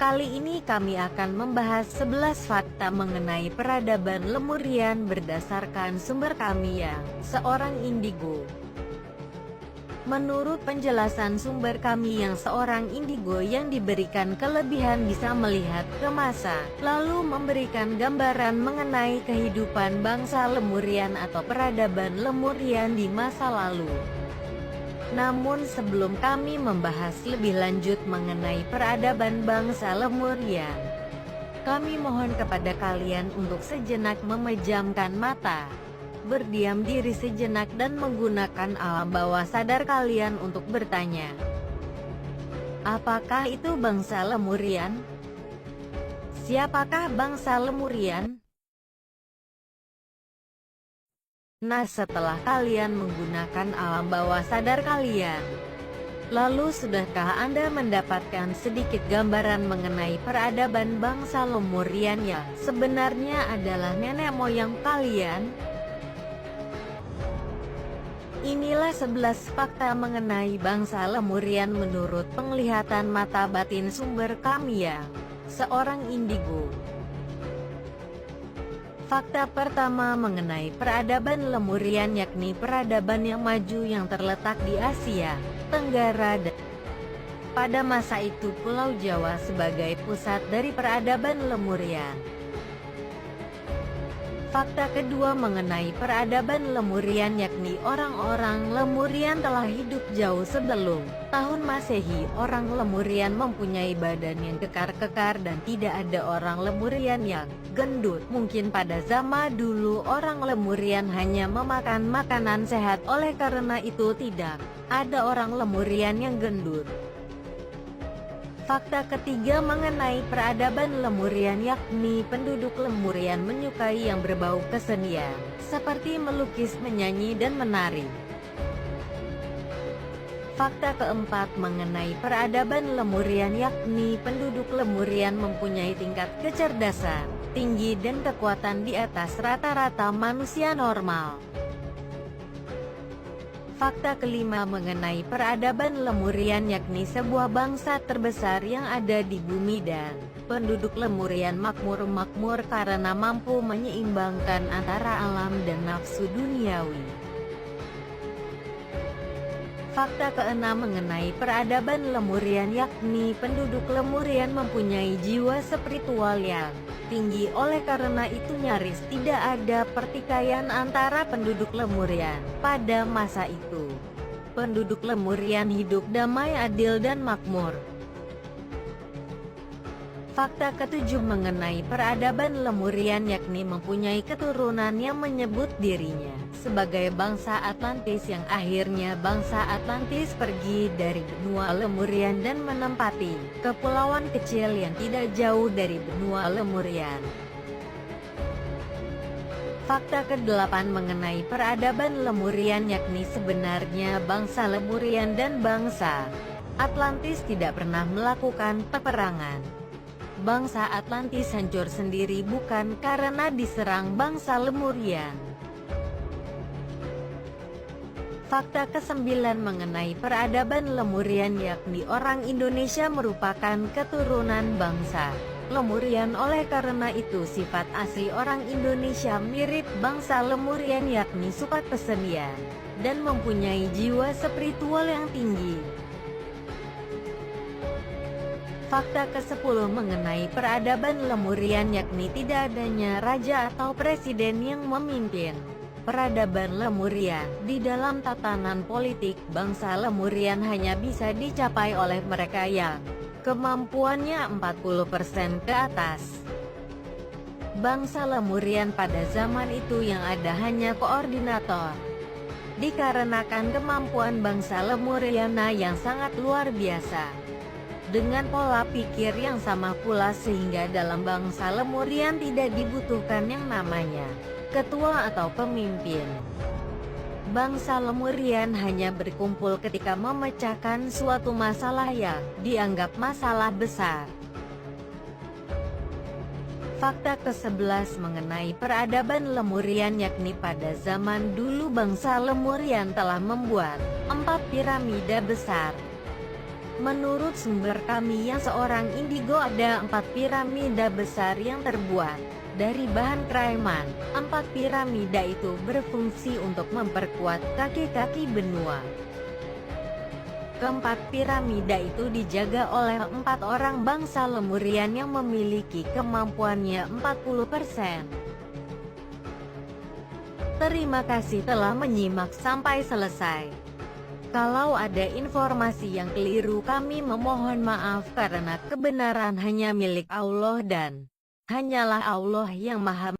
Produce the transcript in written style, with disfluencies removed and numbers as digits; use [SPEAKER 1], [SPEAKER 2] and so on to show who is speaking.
[SPEAKER 1] Kali ini kami akan membahas 11 fakta mengenai peradaban Lemurian berdasarkan sumber kami yang seorang indigo. Menurut penjelasan sumber kami yang seorang indigo yang diberikan kelebihan bisa melihat ke masa lalu memberikan gambaran mengenai kehidupan bangsa Lemurian atau peradaban Lemurian di masa lalu. Namun sebelum kami membahas lebih lanjut mengenai peradaban bangsa Lemurian, kami mohon kepada kalian untuk sejenak memejamkan mata, berdiam diri sejenak dan menggunakan alam bawah sadar kalian untuk bertanya, apakah itu bangsa Lemurian? Siapakah bangsa Lemurian? Nah, setelah kalian menggunakan alam bawah sadar kalian, lalu sudahkah Anda mendapatkan sedikit gambaran mengenai peradaban bangsa Lemurian yang sebenarnya adalah nenek moyang kalian? Inilah 11 fakta mengenai bangsa Lemurian menurut penglihatan mata batin sumber kami yang seorang indigo. Fakta pertama mengenai peradaban Lemurian yakni peradaban yang maju yang terletak di Asia Tenggara dan pada masa itu Pulau Jawa sebagai pusat dari peradaban Lemurian. Fakta kedua mengenai peradaban Lemurian yakni orang-orang Lemurian telah hidup jauh sebelum tahun Masehi. Orang Lemurian mempunyai badan yang kekar-kekar dan tidak ada orang Lemurian yang gendut. Mungkin pada zaman dulu orang Lemurian hanya memakan makanan sehat, oleh karena itu tidak ada orang Lemurian yang gendut. Fakta ketiga mengenai peradaban Lemurian yakni penduduk Lemurian menyukai yang berbau kesenian, seperti melukis, menyanyi, dan menari. Fakta keempat mengenai peradaban Lemurian yakni penduduk Lemurian mempunyai tingkat kecerdasan tinggi dan kekuatan di atas rata-rata manusia normal. Fakta kelima mengenai peradaban Lemurian yakni sebuah bangsa terbesar yang ada di bumi dan penduduk Lemurian makmur karena mampu menyeimbangkan antara alam dan nafsu duniawi. Fakta keenam mengenai peradaban Lemurian yakni penduduk Lemurian mempunyai jiwa spiritual yang tinggi, oleh karena itu nyaris tidak ada pertikaian antara penduduk Lemurian pada masa itu. Penduduk Lemurian hidup damai, adil, dan makmur. Fakta ketujuh mengenai peradaban Lemurian yakni mempunyai keturunan yang menyebut dirinya sebagai bangsa Atlantis, yang akhirnya bangsa Atlantis pergi dari benua Lemurian dan menempati kepulauan kecil yang tidak jauh dari benua Lemurian. Fakta ke-8 mengenai peradaban Lemurian yakni sebenarnya bangsa Lemurian dan bangsa Atlantis tidak pernah melakukan peperangan. Bangsa Atlantis hancur sendiri bukan karena diserang bangsa Lemurian. Fakta ke-9 mengenai peradaban Lemurian yakni orang Indonesia merupakan keturunan bangsa Lemurian, oleh karena itu sifat asli orang Indonesia mirip bangsa Lemurian yakni sifat kesenian dan mempunyai jiwa spiritual yang tinggi. Fakta ke-10 mengenai peradaban Lemurian yakni tidak adanya raja atau presiden yang memimpin peradaban Lemurian. Di dalam tatanan politik, bangsa Lemurian hanya bisa dicapai oleh mereka yang kemampuannya 40% ke atas. Bangsa Lemurian pada zaman itu yang ada hanya koordinator. Dikarenakan kemampuan bangsa Lemurian yang sangat luar biasa, dengan pola pikir yang sama pula, sehingga dalam bangsa Lemurian tidak dibutuhkan yang namanya ketua atau pemimpin. Bangsa Lemurian hanya berkumpul ketika memecahkan suatu masalah yang dianggap masalah besar. Fakta ke-11 mengenai peradaban Lemurian yakni pada zaman dulu bangsa Lemurian telah membuat 4 piramida besar. Menurut sumber kami yang seorang indigo, ada 4 piramida besar yang terbuat dari bahan kraiman. 4 piramida itu berfungsi untuk memperkuat kaki-kaki benua. Keempat piramida itu dijaga oleh 4 orang bangsa Lemurian yang memiliki kemampuannya 40%. Terima kasih telah menyimak sampai selesai. Kalau ada informasi yang keliru, kami memohon maaf karena kebenaran hanya milik Allah dan hanyalah Allah yang Maha